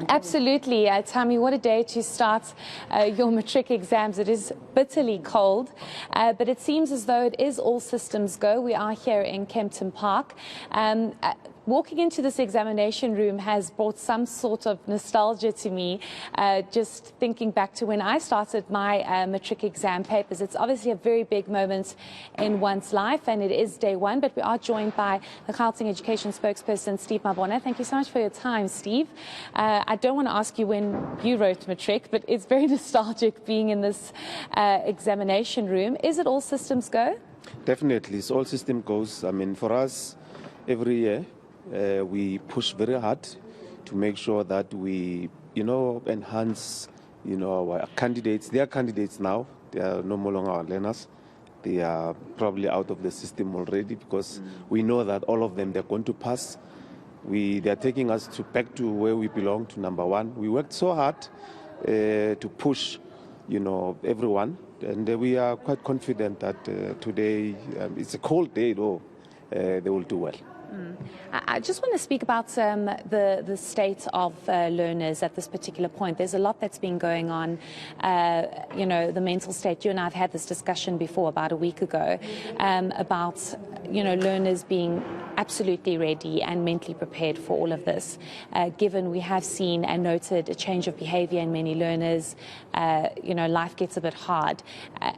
Absolutely. Tammy, what a day to start your matric exams. It is bitterly cold, but it seems as though it is all systems go. We are here in Kempton Park. Walking into this examination room has brought some sort of nostalgia to me, just thinking back to when I started my matric exam papers. It's obviously a very big moment in one's life, and it is day one, but we are joined by the Gauteng Education spokesperson, Steve Mabona. Thank you so much for your time, Steve. I don't want to ask you when you wrote matric, but it's very nostalgic being in this examination room. Is it all systems go? Definitely, it's all system goes. I mean, for us, every year, we push very hard to make sure that we, enhance, our candidates. They are candidates now. They are no longer our learners. They are probably out of the system already because we know that all of them, they're going to pass. They are taking us back to where we belong, to number one. We worked so hard to push, everyone. And we are quite confident that today, it's a cold day, though, they will do well. I just want to speak about the state of learners at this particular point. There's a lot that's been going on, the mental state. You and I have had this discussion before about a week ago about, learners being absolutely ready and mentally prepared for all of this, given we have seen and noted a change of behavior in many learners. Life gets a bit hard.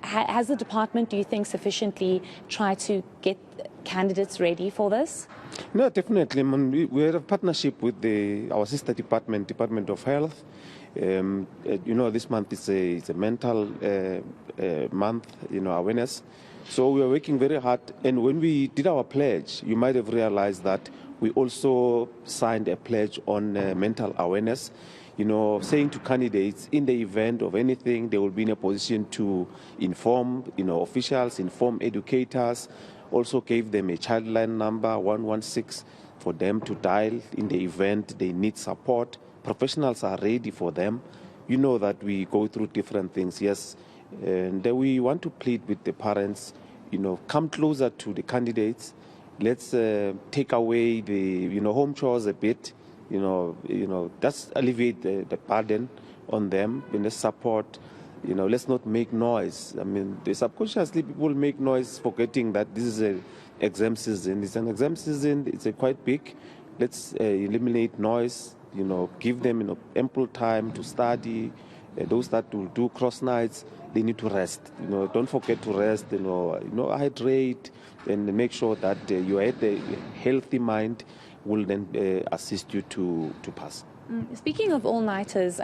Has the department, do you think, sufficiently tried to get candidates ready for this? No, definitely. I mean, we have a partnership with our sister department, Department of Health. This month is a mental month, awareness. So we are working very hard. And when we did our pledge, you might have realized that we also signed a pledge on mental awareness. Saying to candidates, in the event of anything, they will be in a position to inform, officials, inform educators. Also gave them a childline number, 116, for them to dial in the event they need support. Professionals are ready for them. You know that we go through different things, yes. And we want to plead with the parents, come closer to the candidates. Let's take away the, home chores a bit, just alleviate the burden on them, the support. Let's not make noise. I mean, subconsciously people make noise forgetting that this is an exam season. It's an exam season, it's quite big. Let's eliminate noise, give them ample time to study. Those that will do cross nights, they need to rest. Don't forget to rest, hydrate and make sure that you have a healthy mind will then assist you to pass. Speaking of all-nighters,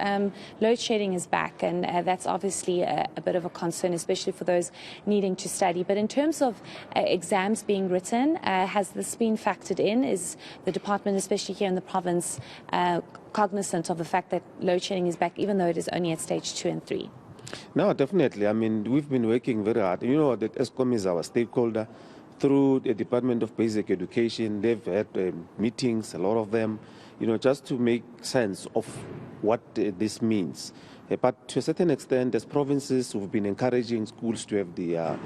load shedding is back, and that's obviously a bit of a concern, especially for those needing to study. But in terms of exams being written, has this been factored in? Is the department, especially here in the province, cognizant of the fact that load shedding is back, even though it is only at stage 2 and 3? No, definitely. I mean, we've been working very hard. You know that ESCOM is our stakeholder. Through the Department of Basic Education, they've had meetings, a lot of them, just to make sense of what this means. But to a certain extent, as provinces, we've been encouraging schools to have the,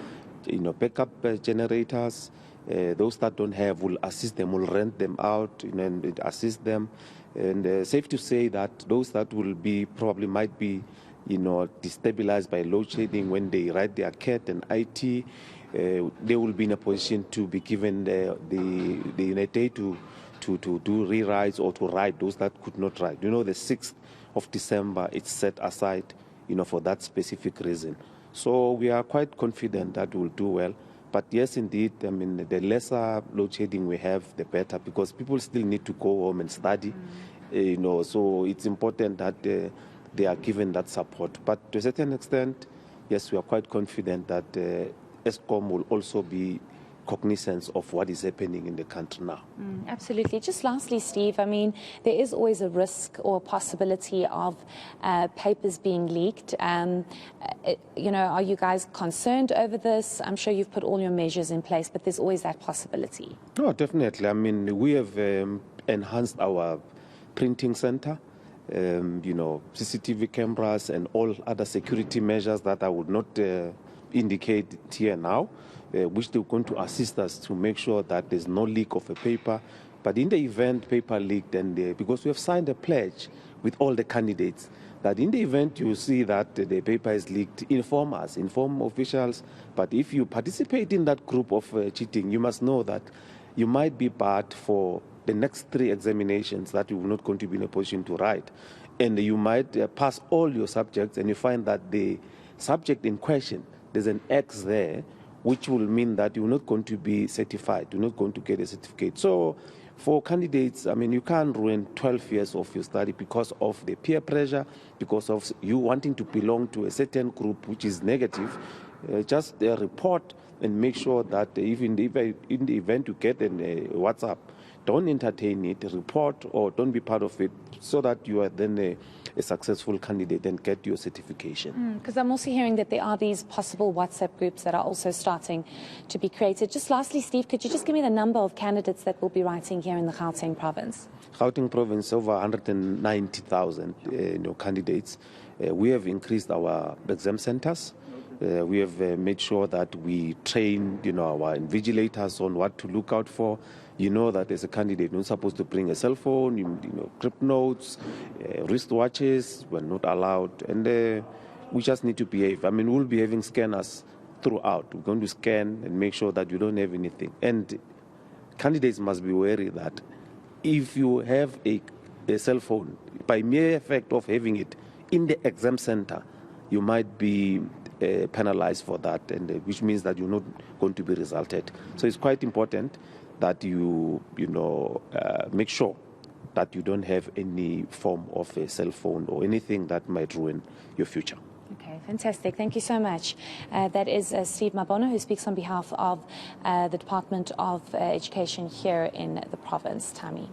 backup generators. Those that don't have, will assist them, will rent them out, and assist them. And safe to say that those that will be, probably might be, destabilized by load shedding when they write their CAT and IT, they will be in a position to be given the day to do rewrites or to write those that could not write. The 6th of December, it's set aside, for that specific reason. So we are quite confident that we'll do well. But yes, indeed, I mean, the lesser load shedding we have, the better, because people still need to go home and study, so it's important that they are given that support. But to a certain extent, yes, we are quite confident that ESCOM will also be cognizant of what is happening in the country now. Absolutely. Just lastly, Steve, I mean, there is always a risk or a possibility of papers being leaked. Are you guys concerned over this? I'm sure you've put all your measures in place, but there's always that possibility. No, definitely. I mean, we have enhanced our printing center, CCTV cameras and all other security measures that I would not indicate here now, which they're going to assist us to make sure that there's no leak of a paper. But in the event paper leaked, and because we have signed a pledge with all the candidates, that in the event you see that the paper is leaked, inform us, inform officials. But if you participate in that group of cheating, you must know that you might be barred for the next 3 examinations that you will not going to be in a position to write. And you might pass all your subjects and you find that the subject in question, there's an X there, which will mean that you're not going to be certified, you're not going to get a certificate. So for candidates, I mean, you can't ruin 12 years of your study because of the peer pressure, because of you wanting to belong to a certain group which is negative. Just report and make sure that even in the event you get a WhatsApp, don't entertain it, report or don't be part of it, so that you are then a successful candidate and get your certification. Because I'm also hearing that there are these possible WhatsApp groups that are also starting to be created. Just lastly, Steve, could you just give me the number of candidates that will be writing here in the Gauteng province? Gauteng province, over 190,000 candidates. We have increased our exam centers. We have made sure that we train, our invigilators on what to look out for. You know that as a candidate, you're not supposed to bring a cell phone, grip notes, wristwatches. We're not allowed. And we just need to behave. I mean, we'll be having scanners throughout. We're going to scan and make sure that you don't have anything. And candidates must be wary that if you have a cell phone, by mere effect of having it in the exam center, you might be penalized for that, and which means that you're not going to be resulted. So it's quite important that you make sure that you don't have any form of a cell phone or anything that might ruin your future. Okay, fantastic. Thank you so much. That is Steve Mabona, who speaks on behalf of the Department of Education here in the province. Tammy.